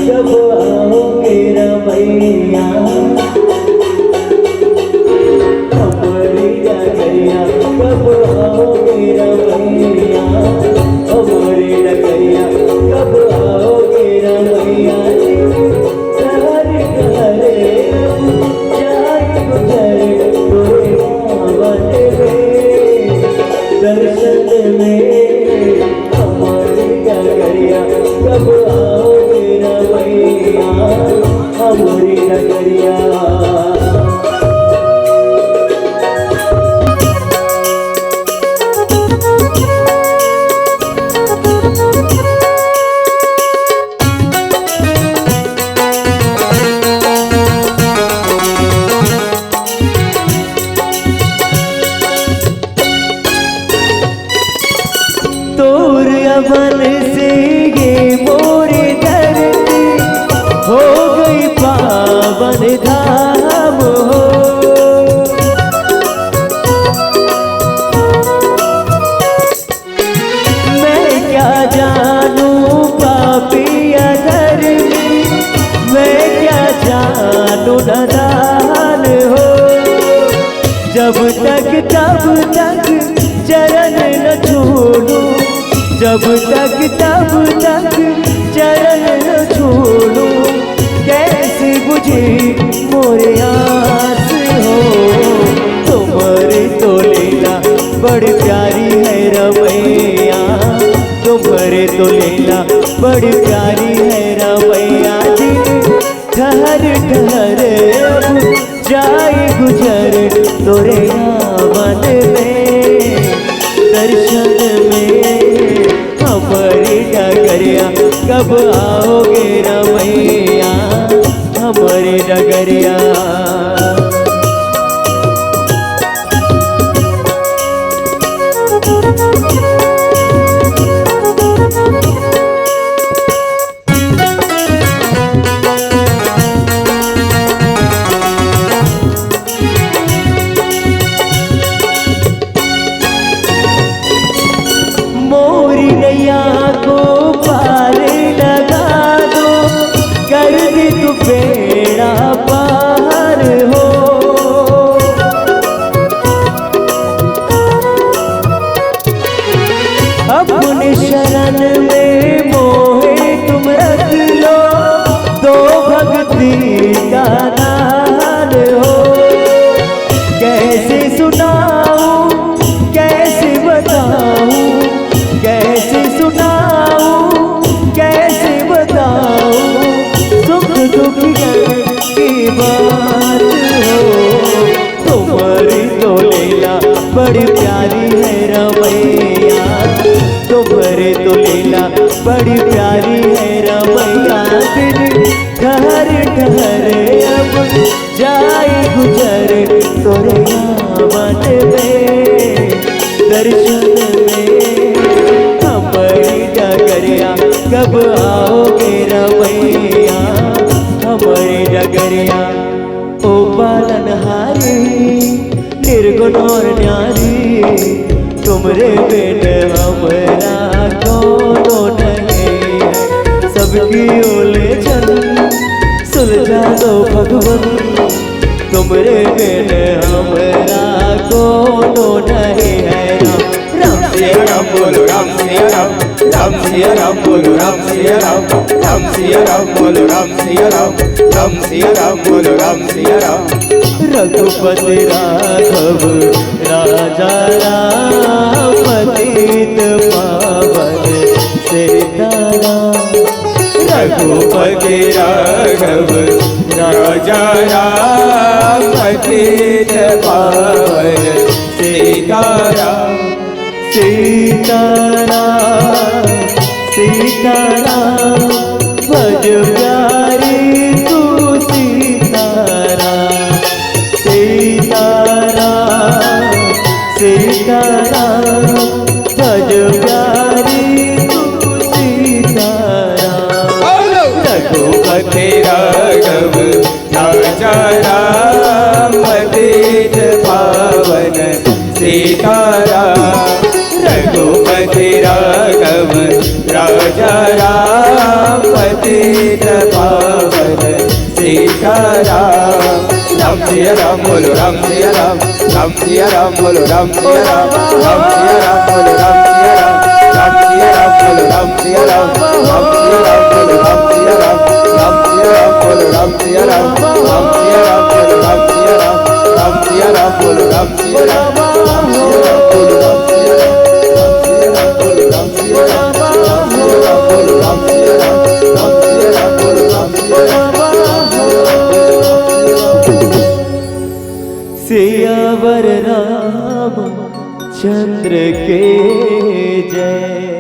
जब आओगे रमैया हमारी डगरिया, कब आओगे रमैया हमारी डगरिया, कब आओगे रमैया। शहर घरे जाए गुजरे कोई आवन में, दर्शन में हमारी डगरिया, कब आओगे रमैया हमारी डगरिया। तोर अवन से ये मोरे धरती हो गई पावन धाम हो। मैं क्या जानूं पापी अधर्मी, मैं क्या जानूं नादान हो। जब तक तब तक चरण न छोड़ूं, जब तक तब तक चरण न छोड़ूं, कैसे बुझे मोरे आस हो। तुम्हारे तो लीला बड़ी प्यारी है रमैया, तुम्हारे तो लीला बड़ी प्यारी है रमैया। ठहर ठहर अब जाए गुजर तोरे आवन में, दर्शन में हमारी डगरिया, कब आओगे रमैया हमारी डगरिया। मोरी नैया को पार लगा दो, कर दे तू बेड़ा पार हो। अपने शरण में मोहे तुम रख लो, तो भक्ति का नाद हो। कैसे सुनाऊं कैसे बताऊं, कैसे सुनाऊं कैसे बताऊं, सुख दुख की बात हो। तुम्हारी तो लीला बड़ी प्यारी है रमैया, तुम्हारे तो लीला बड़ी प्यारी है रमैया। दिल ठहर ठहर अब जाए गुजर तोरे आवन में, दर्शन में हमारी डगरिया, कब आओगे रमैया हमारी डगरिया। ओ पालनहारी निर्गुण और न्यारी, तुमरे बिन हमरा कोनो नहीं है। सबकी उलझन सुलझा दो भगवन, तुमरे बिन हमरा कोनो नहीं है। राम राम से राम बोलो, राम से राम, राम सिया राम बोलो राम सिया राम, राम सिया राम बोलो राम सिया राम, राम सिया राम बोलो राम सिया राम। रघुपति राघव राजा राम पतित पावन सीताराम। रघुपति राघव राजा राम पतित पावन सीताराम। सीताराम सीताराम भज प्यारी तू सीताराम। सीताराम सीताराम भज प्यारी तू सीताराम। रघुपति राघव राजा राम पतित पावन सीताराम। रघुपति राघव राजा राम पतित पावन सीताराम। राम सिया राम बोलो राम सिया राम, राम सिया राम बोलो राम सिया राम, राम सिया राम बोलो राम सिया राम, राम सिया राम बोलो राम सिया राम, राम सिया राम बोलो राम सिया राम, राम सिया राम बोलो राम सिया राम, राम सिया राम बोलो राम सिया राम, राम सिया राम बोलो राम सिया राम, राम सिया राम बोलो राम सिया राम, राम सिया राम बोलो राम सिया राम, राम सिया राम बोलो राम सिया राम, राम सिया राम बोलो राम सिया राम। सियावर राम चंद्र के जय।